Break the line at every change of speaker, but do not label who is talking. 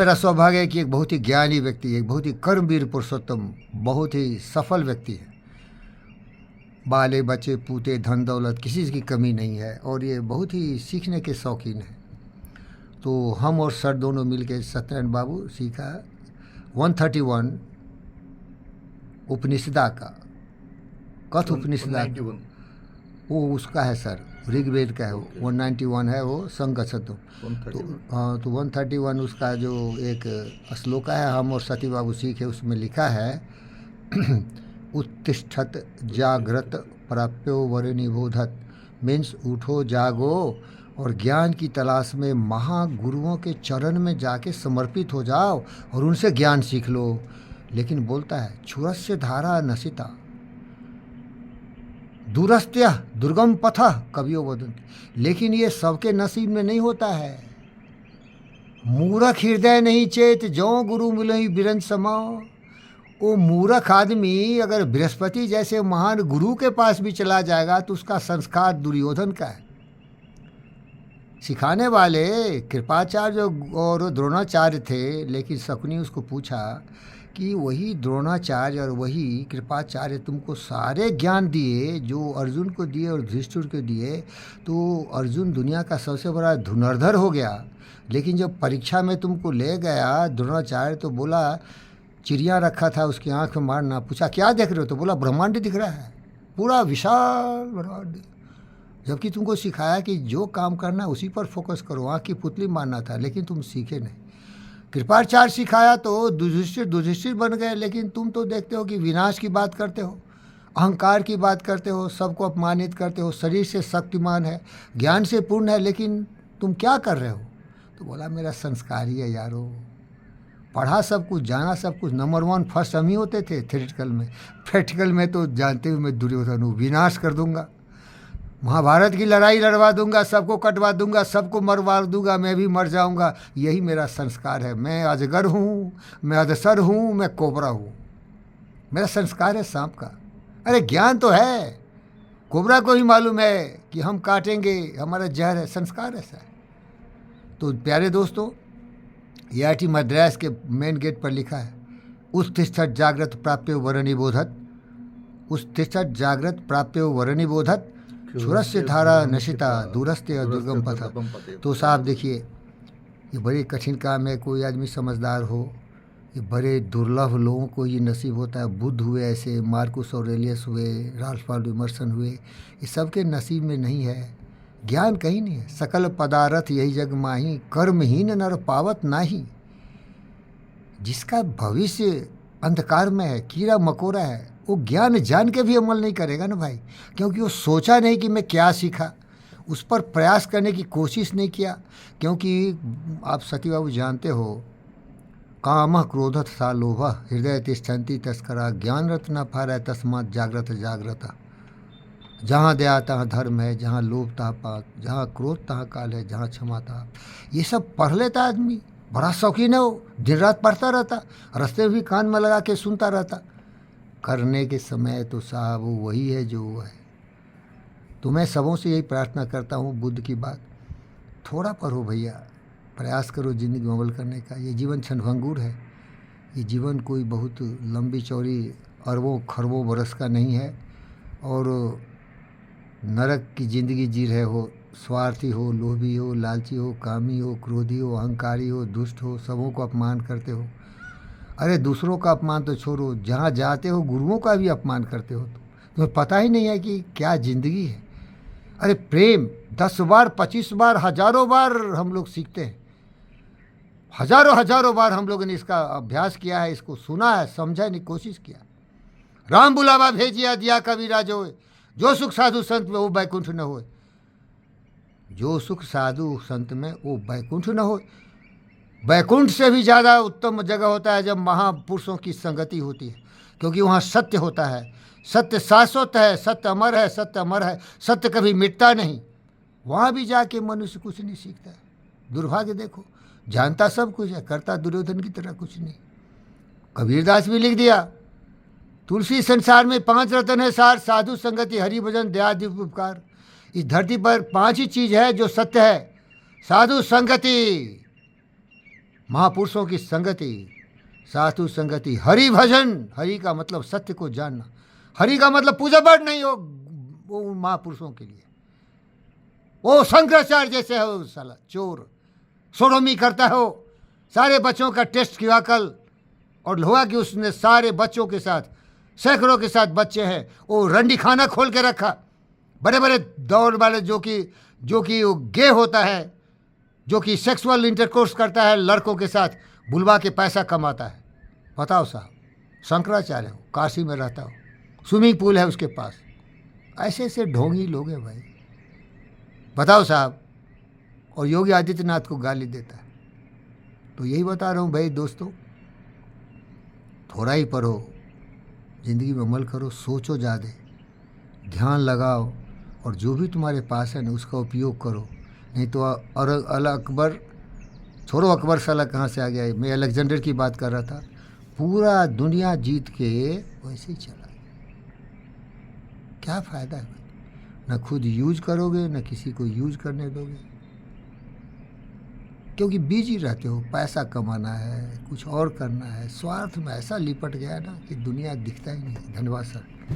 मेरा सौभाग्य है कि एक बहुत ही ज्ञानी व्यक्ति, एक बहुत ही कर्मवीर पुरुषोत्तम, बहुत ही सफल व्यक्ति है। बाले बच्चे पूते धन दौलत किसी की कमी नहीं है और ये बहुत ही सीखने के शौकीन है। तो हम और सर दोनों मिलकर सत्यनारायण बाबू सीखा 131 उपनिषदा का, कथ उपनिषदा वो उसका है सर, ऋग्वेद का है। 191 है वो संगच्छतु। तो हाँ, तो 131 उसका जो एक श्लोका है, हम और सती बाबू सीखे, उसमें लिखा है उत्तिष्ठत जागृत प्राप्यो वरनिबोधत, मीन्स उठो जागो और ज्ञान की तलाश में महागुरुओं के चरण में जाके समर्पित हो जाओ और उनसे ज्ञान सीख लो। लेकिन बोलता है क्षुरस्य धारा नशिता दूरस्त्य दुर्गम पथ कवियो वदन्ति, लेकिन ये सबके नसीब में नहीं होता है। मूर्ख हृदय नहीं चेत जो गुरु मिलई बिरंज समाओ। वो मूर्ख आदमी अगर बृहस्पति जैसे महान गुरु के पास भी चला जाएगा तो उसका संस्कार दुर्योधन का है। सिखाने वाले कृपाचार्य और द्रोणाचार्य थे, लेकिन शकुनी उसको पूछा कि वही द्रोणाचार्य और वही कृपाचार्य तुमको सारे ज्ञान दिए जो अर्जुन को दिए और युधिष्ठिर को दिए, तो अर्जुन दुनिया का सबसे बड़ा धनुर्धर हो गया। लेकिन जब परीक्षा में तुमको ले गया द्रोणाचार्य तो बोला चिड़िया रखा था उसकी आंख में मारना, पूछा क्या देख रहे हो, तो बोला ब्रह्मांड दिख रहा है, पूरा विशाल ब्रह्मांड। जबकि तुमको सिखाया कि जो काम करना है उसी पर फोकस करो, आँख की पुतली मारना था, लेकिन तुम सीखे नहीं। कृपाचार्य सिखाया तो युधिष्ठिर बन गए, लेकिन तुम तो देखते हो कि विनाश की बात करते हो, अहंकार की बात करते हो, सबको अपमानित करते हो, शरीर से शक्तिमान है, ज्ञान से पूर्ण है, लेकिन तुम क्या कर रहे हो। तो बोला मेरा संस्कार ही है यारो, पढ़ा सब कुछ, जाना सब कुछ, नंबर 1 फर्स्ट हम ही होते थे थ्योरेटिकल में, प्रैक्टिकल में तो जानते हुए मैं दुर्योधन हूँ, विनाश कर दूंगा, महाभारत की लड़ाई लड़वा दूंगा, सबको कटवा दूंगा, सबको मरवा दूंगा, मैं भी मर जाऊंगा। यही मेरा संस्कार है। मैं अजगर हूँ, मैं अदसर हूँ, मैं कोबरा हूँ। मेरा संस्कार है सांप का। अरे ज्ञान तो है, कोबरा को ही मालूम है कि हम काटेंगे, हमारा जहर है, संस्कार ऐसा है। तो प्यारे दोस्तों, IIT मद्रास के मेन गेट पर लिखा है उत्तिष्ठत जागृत प्राप्यो वरनिबोधत, उत्तिष्ठत जागृत प्राप्यो वरनिबोधत, क्षुरस्य धारा नशिता दूरस्ते दुर्गम पथ। तो साहब देखिए, ये बड़ी कठिन काम है। कोई आदमी समझदार हो, ये बड़े दुर्लभ लोगों को ये नसीब होता है। बुद्ध हुए ऐसे, मार्कुस ऑरेलियस हुए, राल्फ वाल्डो इमर्सन हुए, ये सबके नसीब में नहीं है। ज्ञान कहीं नहीं है। सकल पदार्थ यही जग माही, कर्महीन नर पावत नाही। जिसका भविष्य अंधकार में है, कीड़ा मकोड़ा है, वो ज्ञान जान के भी अमल नहीं करेगा ना भाई, क्योंकि वो सोचा नहीं कि मैं क्या सीखा, उस पर प्रयास करने की कोशिश नहीं किया। क्योंकि आप सती बाबू जानते हो, काम क्रोध तथा लोभ हृदय तिष्ठन्ति तस्करा, ज्ञान रत्न फार तस्मात् जागृत जागृता। जहाँ दया तहाँ धर्म है, जहाँ लोभ तहाँ पाप, जहाँ क्रोध तहाँ काल है, जहाँ क्षमा तहाँ। ये सब पढ़ लेता आदमी, बड़ा शौकीन है वो, दिन रात पढ़ता रहता, रास्ते में भी कान में लगा के सुनता रहता। करने के समय तो साहब वो वही है जो वो है। तो मैं सबों से यही प्रार्थना करता हूँ, बुद्ध की बात थोड़ा पढ़ो भैया, प्रयास करो ज़िंदगी में अमल करने का। ये जीवन क्षणभंगुर है, ये जीवन कोई बहुत लंबी चौड़ी अरबों खरबों बरस का नहीं है। और नरक की ज़िंदगी जी रहे हो, स्वार्थी हो, लोभी हो, लालची हो, कामी हो, क्रोधी हो, अहंकारी हो, दुष्ट हो, सबों को अपमान करते हो। अरे दूसरों का अपमान तो छोड़ो, जहाँ जाते हो गुरुओं का भी अपमान करते हो। तुम्हें पता ही नहीं है कि क्या ज़िंदगी है। अरे प्रेम 10 बार 25 बार हजारों बार हम लोग सीखते हैं, हजारों बार हम लोगों ने इसका अभ्यास किया है, इसको सुना है, समझा नहीं, कोशिश किया। राम बुलावा भेजिया दिया कबीरा जो सुख साधु संत में वो बैकुंठ न हो, जो सुख साधु संत में वो बैकुंठ न हो। बैकुंठ से भी ज़्यादा उत्तम जगह होता है जब महापुरुषों की संगति होती है, क्योंकि वहाँ सत्य होता है, सत्य शाश्वत है, सत्य अमर है, सत्य अमर है, सत्य कभी मिटता नहीं। वहाँ भी जाके मनुष्य कुछ नहीं सीखता है। दुर्भाग्य देखो, जानता सब कुछ है, करता दुर्योधन की तरह कुछ नहीं। कबीरदास भी लिख दिया, तुलसी संसार में 5 रत्न है सार, साधु संगति, हरि भजन, दया दिव्य उपकार। इस धरती पर 5 ही चीज़ है जो सत्य है, साधु संगति, महापुरुषों की संगति, साधु संगति, हरि भजन। हरि का मतलब सत्य को जानना, हरि का मतलब पूजा पाठ नहीं हो वो महापुरुषों के लिए। वो शंकराचार्य जैसे हो साला चोर, सोडोमी करता हो, सारे बच्चों का टेस्ट किया कल, और हुआ कि उसने सारे बच्चों के साथ, सैकड़ों के साथ बच्चे हैं, वो रंडी खाना खोल के रखा, बड़े बड़े दौड़ वाले, जो कि वो गे होता है, जो कि सेक्सुअल इंटरकोर्स करता है लड़कों के साथ, बुलवा के पैसा कमाता है। बताओ साहब, शंकराचार्य हो, काशी में रहता हो, स्विमिंग पूल है उसके पास, ऐसे ऐसे ढोंगी लोग हैं भाई। बताओ साहब, और योगी आदित्यनाथ को गाली देता है। तो यही बता रहा हूँ भाई दोस्तों, थोड़ा ही पढ़ो, ज़िंदगी में अमल करो, सोचो ज़्यादा, ध्यान लगाओ, और जो भी तुम्हारे पास है ना उसका उपयोग करो। नहीं तो अल अकबर छोड़ो, अकबर साला कहाँ से आ गया है, मैं अलेक्जेंडर की बात कर रहा था, पूरा दुनिया जीत के वैसे ही चला गया। क्या फ़ायदा है, न खुद यूज करोगे न किसी को यूज करने दोगे, क्योंकि बिजी रहते हो, पैसा कमाना है, कुछ और करना है, स्वार्थ में ऐसा लिपट गया ना कि दुनिया दिखता ही नहीं। धन्यवाद सर।